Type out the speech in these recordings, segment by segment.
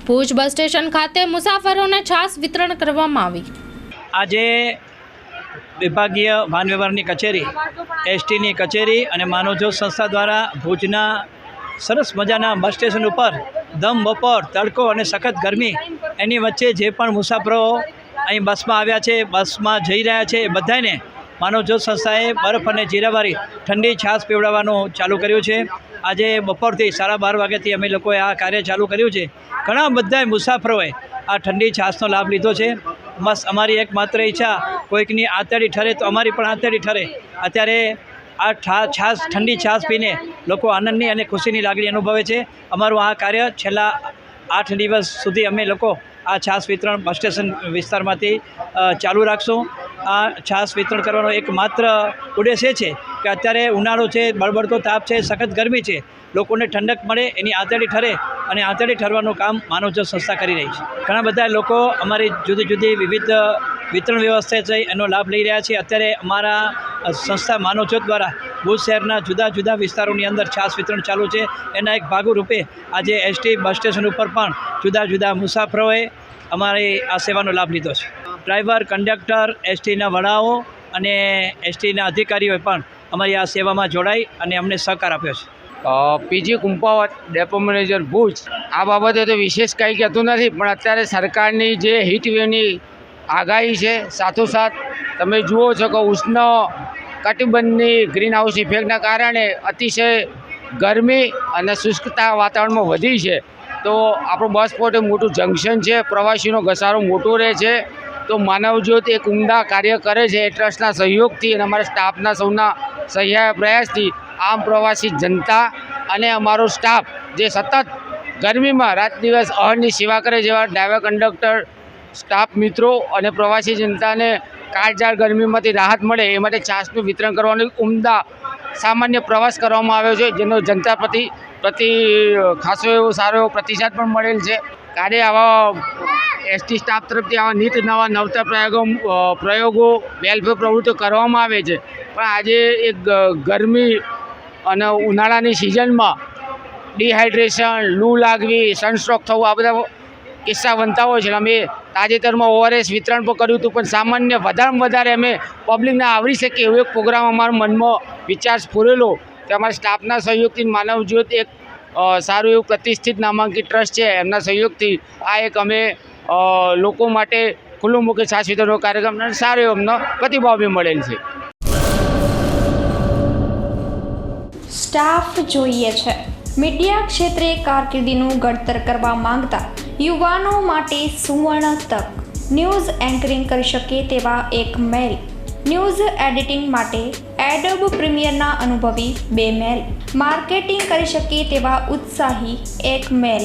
Bhuj bus station ખાતે મુસાફરોને છાસ વિતરણ કરવામાં આવી। આજે વિભાગીય વાહન વ્યવહારની કચેરી, એસટીની કચેરી અને માનવજ્યોત સંસ્થા દ્વારા ભુજના સરસ મજાના બસ સ્ટેશન ઉપર દમ બપોર, તડકો અને સખત ગરમી એની વચ્ચે જે પણ મુસાફરો અહીં બસમાં આવ્યા છે, બસમાં જઈ રહ્યા છે, એ બધાને માનવજ્યોત સંસ્થાએ બરફ અને જીરાવાળી ઠંડી છાશ પીવડાવવાનું ચાલુ કર્યું છે। આજે બપોરથી 12:30 વાગ્યાથી અમે લોકોએ આ કાર્ય ચાલુ કર્યું છે। ઘણા બધા મુસાફરોએ આ ઠંડી છાશનો લાભ લીધો છે। બસ અમારી એકમાત્ર ઈચ્છા, કોઈકની આંતરડી ઠરે તો અમારી પણ આંતરડી ઠરે। અત્યારે આ છાશ, ઠંડી છાશ પીને લોકો આનંદની અને ખુશીની લાગણી અનુભવે છે। અમારું આ કાર્ય છેલ્લા 8 દિવસ સુધી અમે લોકો આ છાશ વિતરણ બસ સ્ટેશન વિસ્તારમાંથી ચાલુ રાખશું। આ છાશ વિતરણ કરવાનો એકમાત્ર ઉદ્દેશ એ છે કે અત્યારે ઉનાળો છે, બળબડતો તાપ છે, સખત ગરમી છે, લોકોને ઠંડક મળે, એની આંતરડી ઠરે અને આંતરડી ઠરવાનું કામ માનવજ્યોત સંસ્થા કરી રહી છે। ઘણા બધા લોકો અમારી જુદી જુદી વિવિધ વિતરણ વ્યવસ્થા છે એનો લાભ લઈ રહ્યા છે। અત્યારે અમારા સંસ્થા માનવજ્યોત દ્વારા ભુજ શહેરના જુદા જુદા વિસ્તારોની અંદર છાશ વિતરણ ચાલુ છે। એના એક ભાગરૂપે આજે એસટી બસ સ્ટેશન ઉપર પણ જુદા જુદા મુસાફરોએ અમારી આ સેવાનો લાભ લીધો છે। ડ્રાઈવર, કંડક્ટર, એસટીના વડાઓ અને એસટીના અધિકારીઓએ પણ અમારી આ સેવામાં જોડાઈ અને અમને સહકાર આપ્યો છે। PG Kumpavat, depot manager Bhuj. આ બાબતે તો વિશેષ કંઈ કહેતું નથી, પણ અત્યારે સરકારની જે હીટ વેવની આગાહી છે, સાથોસાથ તમે જુઓ છો કે ઉષ્ણ કટિબંધની ગ્રીન હાઉસ ઇફેક્ટના કારણે અતિશય ગરમી અને શુષ્કતા વાતાવરણમાં વધી છે। તો આપણું બસ પોર્ટ મોટું જંકશન છે, પ્રવાસીનો ઘસારો મોટો રહે છે। તો માનવજ્યોત એક ઉમદા કાર્ય કરે છે। એ ટ્રસ્ટના સહયોગથી અને અમારા સ્ટાફના સૌના સહિયારા પ્રયાસથી આમ પ્રવાસી જનતા અને અમારો સ્ટાફ જે સતત ગરમીમાં રાત દિવસ અહર્નિશ સેવા કરે, જેવા ડ્રાઈવર, કંડક્ટર, સ્ટાફ મિત્રો અને પ્રવાસી જનતાને કાળઝાળ ગરમીમાંથી રાહત મળે એ માટે છાશનું વિતરણ કરવાનો ઉમદા સામાન્ય પ્રવાસ કરવામાં આવ્યો છે, જેનો જનતા પ્રતિ ખાસો એવો સારો એવો પ્રતિસાદ પણ મળેલ છે। કાર્ય આવા એસટી સ્ટાફ તરફથી આવા નિત નવા નવતર પ્રયોગો વેલફેર પ્રવૃત્તિઓ કરવામાં આવે છે। પણ આજે એક ગરમી અને ઉનાળાની સિઝનમાં ડિહાઇડ્રેશન, લૂ લાગવી, સનસ્ટ્રોક થવું, આ બધા કિસ્સા બનતા હોય છે। અમે તાજેતરમાં ORS વિતરણ પણ કર્યું હતું, પણ સામાન્ય વધારેમાં વધારે અમે પબ્લિકને આવરી શકીએ એવો એક પ્રોગ્રામ અમારા મનમાં વિચાર સ્ફુરેલો કે અમારા સ્ટાફના સહયોગથી માનવજ્યોત એક સારું એવું પ્રતિષ્ઠિત નામાંકિત ટ્રસ્ટ છે, એમના સહયોગથી આ એક અમે લોકો માટે ખુલ્લું મૂકી છાશ વિતરણનો કાર્યક્રમ સારો એવો અમને પ્રતિભાવ બી મળેલ છે। સ્ટાફ જોઈએ છે। મીડિયા ક્ષેત્રે કારકિર્દીનું ઘડતર કરવા માંગતા યુવાનો માટે સુવર્ણ તક। ન્યૂઝ એન્કરિંગ કરી શકે તેવા એક મેલ, ન્યૂઝ એડિટિંગ માટે એડોબ પ્રીમિયરના અનુભવી 2 મેલ, માર્કેટિંગ કરી શકે તેવા ઉત્સાહી 1 મેલ।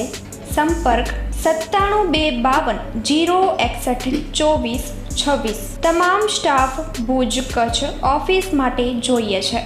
સંપર્ક 972520612426। તમામ સ્ટાફ ભુજ કચ્છ ઓફિસ માટે જોઈએ છે।